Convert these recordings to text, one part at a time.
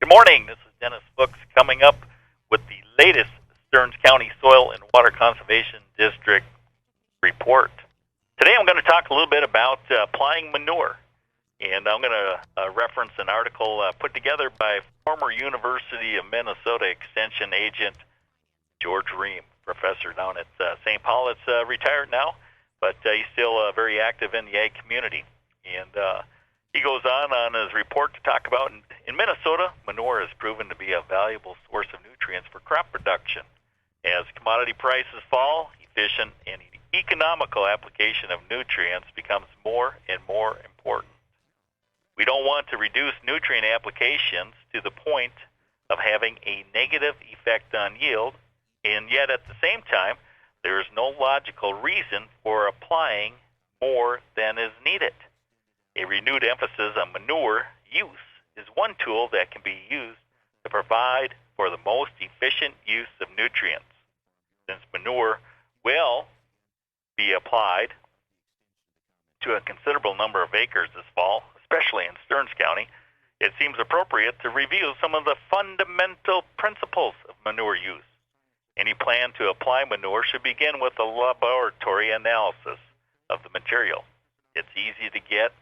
Good morning. This is Dennis Fuchs coming up with the latest Stearns County Soil and Water Conservation District report. Today I'm going to talk a little bit about applying manure, and I'm going to reference an article put together by former University of Minnesota Extension agent George Ream, professor down at St. Paul. It's retired now, but he's still very active in the ag community. And he goes on his report to talk about in Minnesota, manure has proven to be a valuable source of nutrients for crop production. As commodity prices fall, efficient and economical application of nutrients becomes more and more important. We don't want to reduce nutrient applications to the point of having a negative effect on yield, and yet at the same time, there is no logical reason for applying more than is needed. A renewed emphasis on manure use is one tool that can be used to provide for the most efficient use of nutrients. Since manure will be applied to a considerable number of acres this fall, especially in Stearns County, it seems appropriate to review some of the fundamental principles of manure use. Any plan to apply manure should begin with a laboratory analysis of the material. It's easy to get,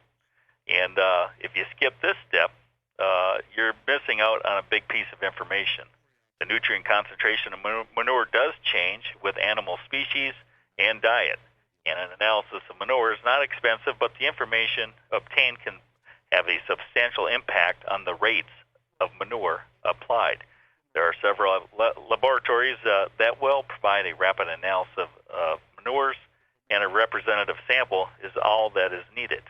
and if you skip this step, you're missing out on a big piece of information. The nutrient concentration of manure does change with animal species and diet, and an analysis of manure is not expensive, but the information obtained can have a substantial impact on the rates of manure applied. There are several laboratories that will provide a rapid analysis of manures, and a representative sample is all that is needed.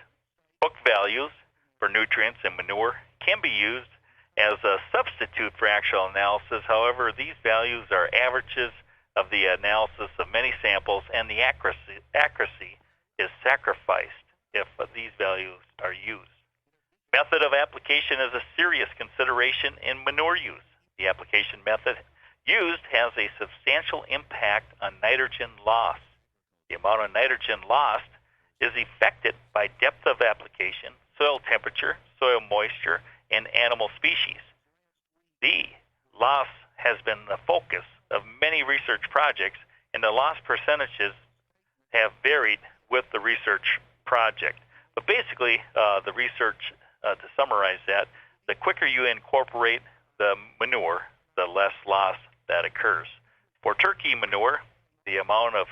Book values for nutrients in manure can be used as a substitute for actual analysis. However, these values are averages of the analysis of many samples, and the accuracy is sacrificed if these values are used. Method of application is a serious consideration in manure use. The application method used has a substantial impact on nitrogen loss. The amount of nitrogen lost is affected by depth of application, soil temperature, soil moisture, and animal species. The loss has been the focus of many research projects, and the loss percentages have varied with the research project. But basically, the research, to summarize that, the quicker you incorporate the manure, the less loss that occurs. For turkey manure, the amount of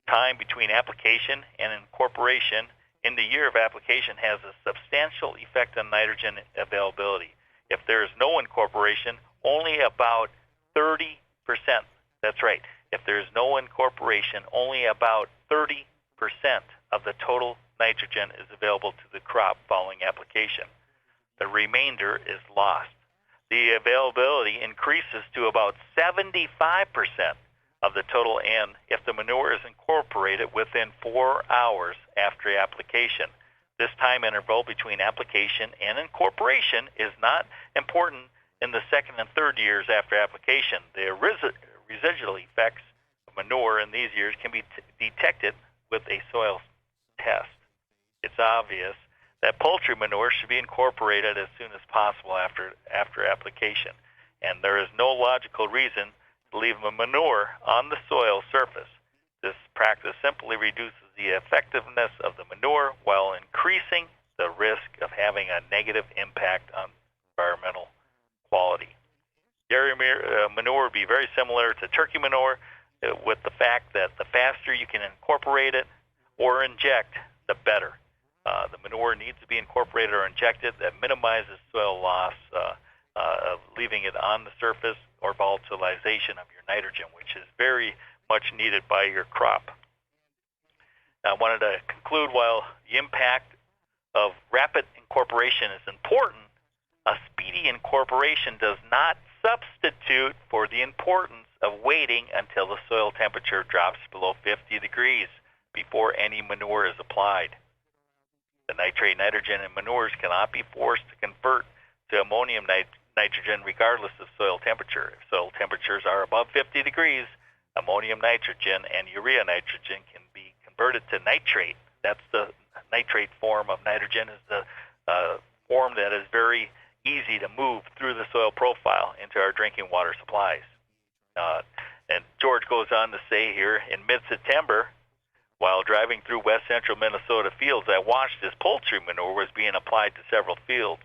time between application and incorporation in the year of application has a substantial effect on nitrogen availability. If there is no incorporation, only about 30%, that's right, if there is no incorporation, only about 30% of the total nitrogen is available to the crop following application. The remainder is lost. The availability increases to about 75% of the total N if the manure is incorporated within 4 hours after application. This time interval between application and incorporation is not important in the second and third years after application. The residual effects of manure in these years can be detected with a soil test. It's obvious that poultry manure should be incorporated as soon as possible after application, and there is no logical reason to leave the manure on the soil surface. This practice simply reduces the effectiveness of the manure while increasing the risk of having a negative impact on environmental quality. Dairy manure would be very similar to turkey manure, with the fact that the faster you can incorporate it or inject, the better. The manure needs to be incorporated or injected. That minimizes soil loss of leaving it on the surface or volatilization of your nitrogen, which is very much needed by your crop. Now, I wanted to conclude, while the impact of rapid incorporation is important, a speedy incorporation does not substitute for the importance of waiting until the soil temperature drops below 50 degrees before any manure is applied. The nitrate nitrogen in manures cannot be forced to convert to ammonium nitrogen regardless of soil temperature. If soil temperatures are above 50 degrees, ammonium nitrogen and urea nitrogen can be converted to nitrate. That's the nitrate form of nitrogen, is the form that is very easy to move through the soil profile into our drinking water supplies. And George goes on to say here, in mid-September, while driving through west central Minnesota fields, I watched as poultry manure was being applied to several fields.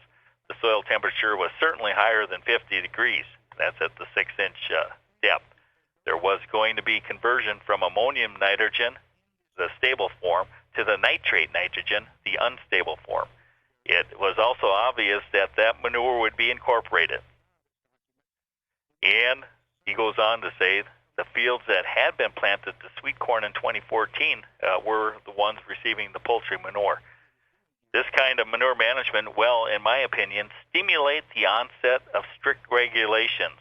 The soil temperature was certainly higher than 50 degrees. That's at the 6-inch depth. There was going to be conversion from ammonium nitrogen, the stable form, to the nitrate nitrogen, the unstable form. It was also obvious that that manure would be incorporated. And he goes on to say the fields that had been planted to sweet corn in 2014 were the ones receiving the poultry manure. This kind of manure management, well, in my opinion, stimulates the onset of strict regulations.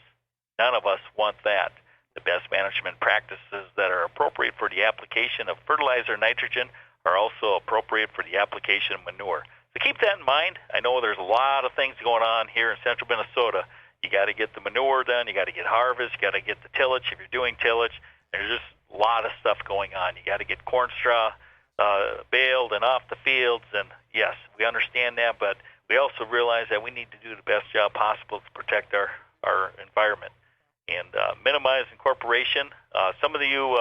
None of us want that. The best management practices that are appropriate for the application of fertilizer nitrogen are also appropriate for the application of manure. So keep that in mind. I know there's a lot of things going on here in central Minnesota. You got to get the manure done. You got to get harvest. You got to get the tillage. If you're doing tillage, there's just a lot of stuff going on. You got to get corn straw baled and off the fields. And yes, we understand that, but we also realize that we need to do the best job possible to protect our environment and minimize incorporation. Some of you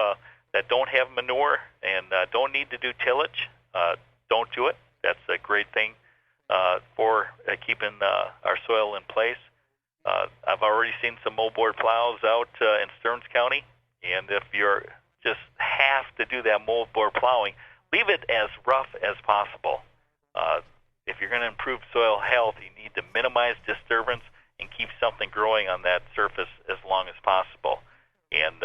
that don't have manure and don't need to do tillage, don't do it. That's a great thing for keeping our soil in place. I've already seen some moldboard plows out in Stearns County, and if you're just have to do that moldboard plowing, leave it as rough as possible. If you're going to improve soil health, you need to minimize disturbance and keep something growing on that surface as long as possible. And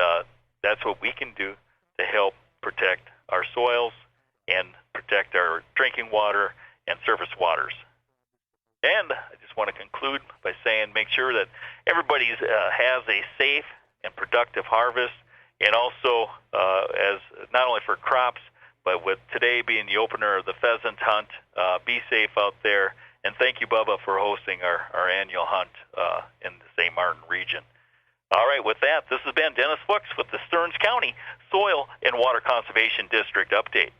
that's what we can do to help protect our soils and protect our drinking water and surface waters. And I just want to conclude by saying make sure that everybody has a safe and productive harvest, and also as not only for crops, but with today being the opener of the pheasant hunt, be safe out there. And thank you, Bubba, for hosting our annual hunt in the St. Martin region. All right, with that, this has been Dennis Fuchs with the Stearns County Soil and Water Conservation District Update.